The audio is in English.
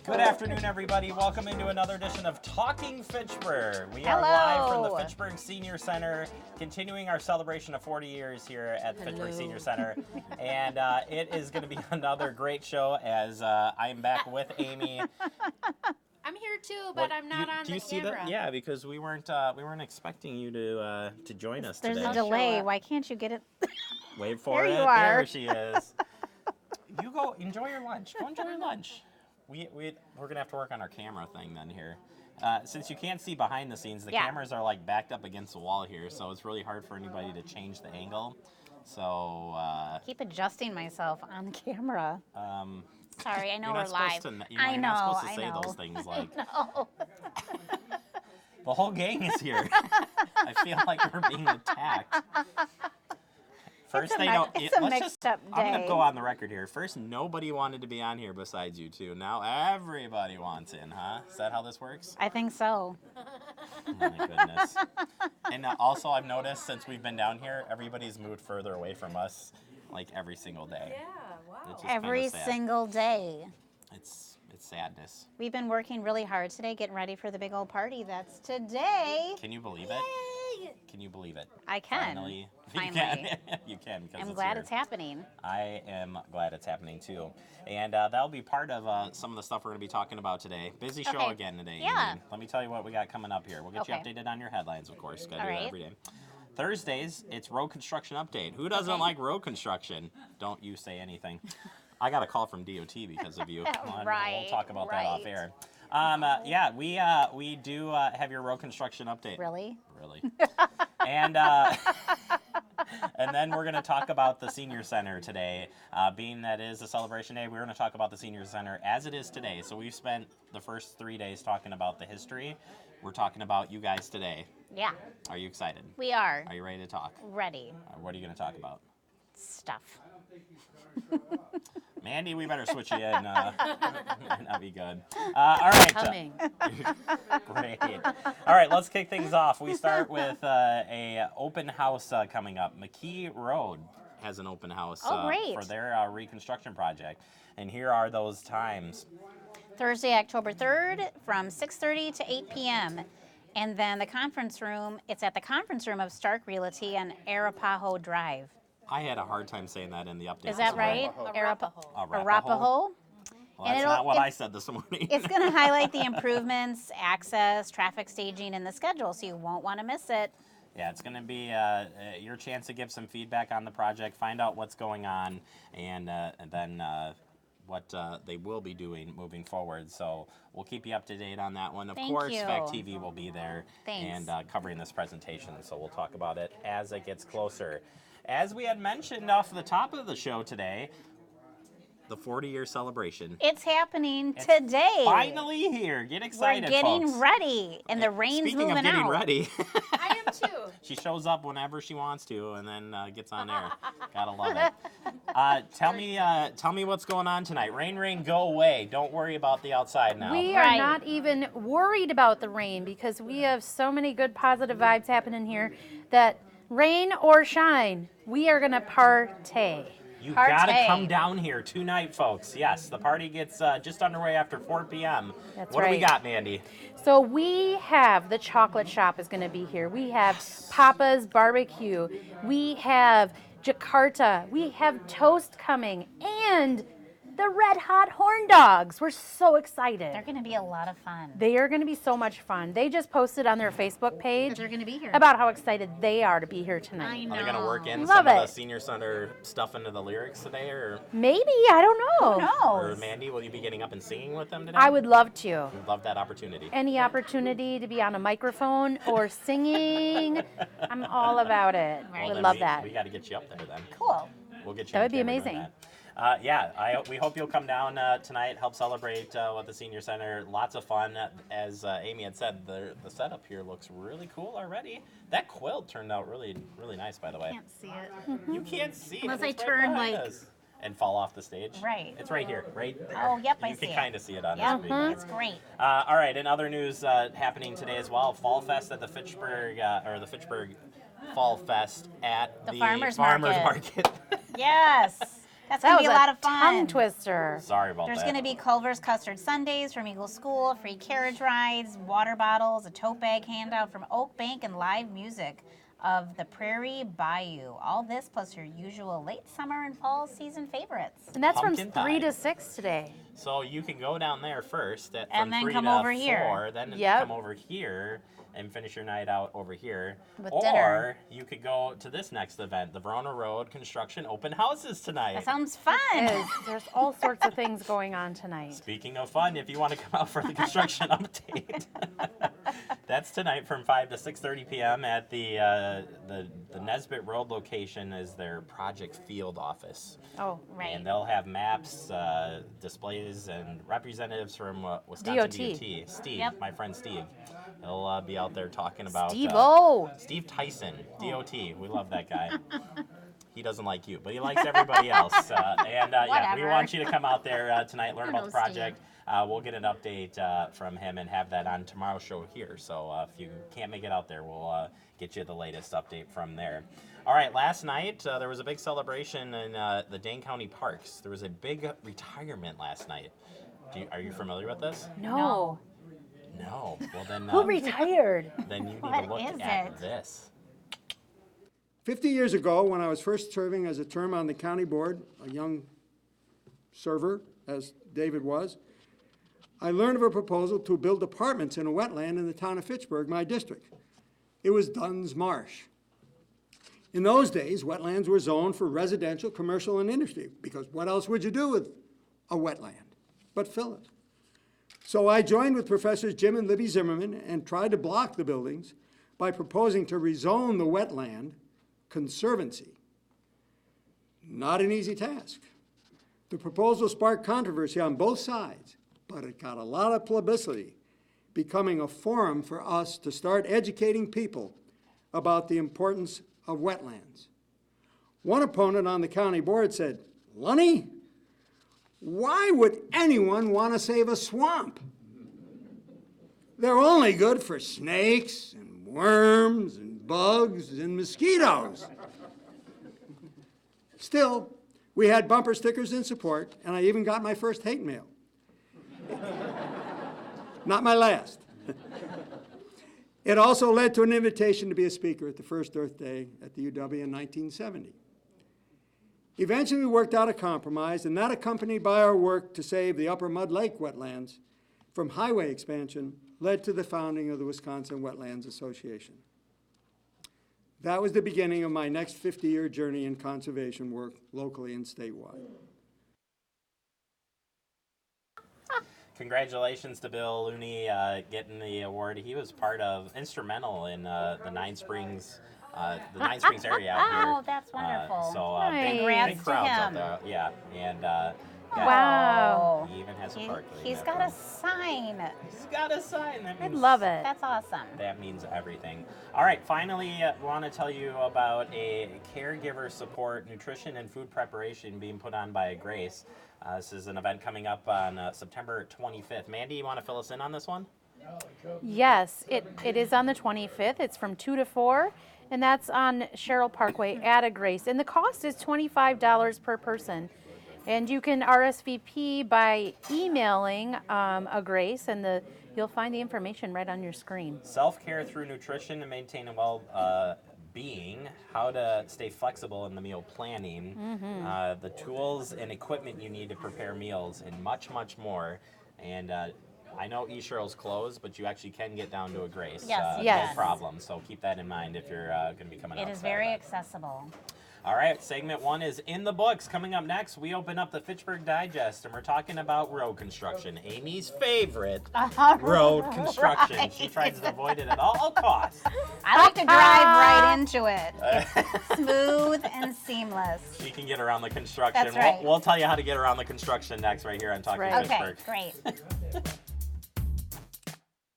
Good afternoon, everybody. Welcome into another edition of Talking Fitchburg. We are Hello. live from the Fitchburg Senior Center, continuing our celebration of 40 years here at the Fitchburg Senior Center. And it is going to be another great show as I'm back with Amy. I'm here too, but I'm not on the camera. Do you see that? Yeah, because we weren't expecting you to join us There's today. a delay. Why can't you get it? Wait for it. There you are. There she is. You go enjoy your lunch. Go enjoy your lunch. We're gonna have to work on our camera thing then here. Since you can't see behind the scenes, the cameras are like backed up against the wall here, so it's really hard for anybody to change the angle. So Keep adjusting myself on the camera. Sorry, I know we're you're not live. supposed to, you're not supposed to say those things like. The whole gang is here. I feel like we're being attacked. First, it's a mixed up day. I'm gonna go on the record here. First, nobody wanted to be on here besides you two. Now everybody wants in, huh? Is that how this works? I think so. Oh my goodness. And also, I've noticed since we've been down here, everybody's moved further away from us, like every single day. Yeah, wow. It's just Every kinda sad. single day. It's sadness. We've been working really hard today, getting ready for the big old party that's today. Can you believe it? Yay! Can you believe it? I can. Finally. Finally. You can. Because I'm glad here. it's happening. I am glad it's happening too. And that'll be part of some of the stuff we're going to be talking about today. Busy show Okay. again today. Yeah. Amy. Let me tell you what we got coming up here. We'll get you Okay. updated on your headlines, of course. Got to All do that right. every day. Thursdays, it's road construction update. Who doesn't like road construction? Don't you say anything. I got a call from DOT because of you. Right, We'll talk about that off right. air. We do have your road construction update. Really? Really. And and then we're going to talk about the Senior Center today. Being that it is a celebration day, we're going to talk about the Senior Center as it is today. So we've spent the first 3 days talking about the history. We're talking about you guys today. Yeah, Are you excited? we are. Are you ready to talk? Ready. What are you going to talk about? Stuff. Mandy, we better switch you in. That'd be good. All right. Coming. Great. All right, let's kick things off. We start with a open house coming up. McKee Road has an open house great. for their reconstruction project. And here are those times. Thursday, October 3rd from 6:30 to 8 p.m. And then the conference room, it's at the conference room of Stark Realty on Arapahoe Drive. I had a hard time saying that in the update. Is that this morning. right? Arapahoe. Arapahoe. Well, And that's not what I said this morning. It's going to highlight the improvements, access, traffic staging, and the schedule, so you won't want to miss it. Yeah, it's going to be your chance to give some feedback on the project, find out what's going on, and then what they will be doing moving forward. So we'll keep you up to date on that one. Of Thank course, you. Fact TV will be there Thanks. and covering this presentation. So we'll talk about it as it gets closer. As we had mentioned off the top of the show today, the 40-year celebration. It's happening today. Finally here. Get excited, We're getting folks. ready, and the rain's Speaking moving of getting out. ready, I am too. she shows up whenever she wants to, and then gets on air. Gotta love it. Tell me what's going on tonight. Rain, go away. Don't worry about the outside now. We are Right. not even worried about the rain because we have so many good positive vibes happening here that rain or shine, we are going to partay. You Partay. gotta come down here tonight, folks. Yes, the party gets just underway after 4 p.m. That's What do we right. got, Mandy? So we have the chocolate shop is going to be here. We have Papa's Barbecue. We have Jakarta. We have toast coming and the Red Hot Horn Dogs. We're so excited. They're going to be a lot of fun. They are going to be so much fun. They just posted on their Facebook page They're going to be here. about how excited they are to be here I tonight. know. Are they gonna work in Love some of the it. Senior Center stuff into the lyrics today, or Maybe, I don't know. Who or knows? Mandy, will you be getting up and singing with them today? I would love to. We'd love that opportunity. Any opportunity to be on a microphone or singing, I'm all about it. Right. Would Then love we that. got to get you up there then. Cool. We'll get you. That on would be camera doing amazing. that. We hope you'll come down tonight, help celebrate with the Senior Center. Lots of fun. As Amy had said, the setup here looks really cool already. That quilt turned out really, really nice, by the way. Can't see it. You can't see it. Unless I It's right turn, behind like- us. And fall off the stage. Right. It's right here, right there. Oh, yep, I You see can it. kind of see it on Yeah, the screen. it's great. All right, in other news happening today as well, Fall Fest at the Fitchburg, or the Fitchburg Fall Fest at The Farmers Farmers Market. Market. Yes. That's That going to was be a lot of fun. tongue twister. Sorry about There's that. going to be Culver's Custard Sundays from Eagle School, free carriage rides, water bottles, a tote bag handout from Oak Bank, and live music of the Prairie Bayou. All this plus your usual late summer and fall season favorites. And that's Pumpkin from 3 pie. to 6 today. So you can go down there first And from then 3 come to over 4, here. then Yep. come over here and finish your night out over here. With or dinner. you could go to this next event, the Verona Road Construction Open Houses tonight. That sounds fun. There's all sorts of things going on tonight. Speaking of fun, if you want to come out for the construction update, that's tonight from 5 to 6:30 p.m. at the Nesbitt Road location is their project field office. Oh, Right. And they'll have maps, displays, and representatives from Wisconsin DOT. Steve, Yep. my friend Steve. He'll be out there talking about Steve-O. Steve Tyson, DOT. We love that guy. He doesn't like you, but he likes everybody else. Yeah, we Whatever. want you to come out there tonight, learn I about know the project. We'll get an update from him and have that on tomorrow's show here. So if you can't make it out there, we'll get you the latest update from there. All right, last night there was a big celebration in the Dane County Parks. There was a big retirement last night. Are you familiar with this? No. No. Well, then, Who retired? then you need What to look is at it? this. 50 years ago, when I was first serving as a term on the county board, a young server, as David was, I learned of a proposal to build apartments in a wetland in the town of Fitchburg, my district. It was Dunn's Marsh. In those days, wetlands were zoned for residential, commercial, and industry, because what else would you do with a wetland but fill it? So I joined with Professors Jim and Libby Zimmerman and tried to block the buildings by proposing to rezone the wetland conservancy. Not an easy task. The proposal sparked controversy on both sides, but it got a lot of publicity, becoming a forum for us to start educating people about the importance of wetlands. One opponent on the county board said, "Lunny, why would anyone want to save a swamp? They're only good for snakes and worms and bugs and mosquitoes." Still, we had bumper stickers in support, and I even got my first hate mail. Not my last. It also led to an invitation to be a speaker at the first Earth Day at the UW in 1970. Eventually, we worked out a compromise, and that, accompanied by our work to save the Upper Mud Lake wetlands from highway expansion, led to the founding of the Wisconsin Wetlands Association. That was the beginning of my next 50-year journey in conservation work locally and statewide. Congratulations to Bill Looney getting the award. He was instrumental in the Nine Springs area out here. Oh, that's wonderful. So big, Congrats big to crowds out him. there. Yeah, and Wow. he even has a park. He's got a sign. He's got a sign. That I means, love it. That's awesome. That means everything. All right, finally, I want to tell you about a caregiver support nutrition and food preparation being put on by Grace. This is an event coming up on September 25th. Mandy, you want to fill us in on this one? Yes, it is on the 25th. It's from 2 to 4, and that's on Sherrill Parkway at a Grace. And the cost is $25 per person. And you can RSVP by emailing a Grace, and you'll find the information right on your screen. Self-care through nutrition and maintaining well-being, how to stay flexible in the meal planning, the tools and equipment you need to prepare meals, and much, much more. And I know Sherrill's closed, but you actually can get down to a Grace. Yes, yes. No problem. So keep that in mind if you're going to be coming out. It is very accessible. All right, segment 1 is in the books. Coming up next, we open up the Fitchburg Digest, and we're talking about road construction. Amy's favorite road construction. Right. She tries to avoid it at all costs. I like to drive right into it. It's smooth and seamless. She can get around the construction. That's right. We'll tell you how to get around the construction next right here on Talking right. Fitchburg. Okay, great.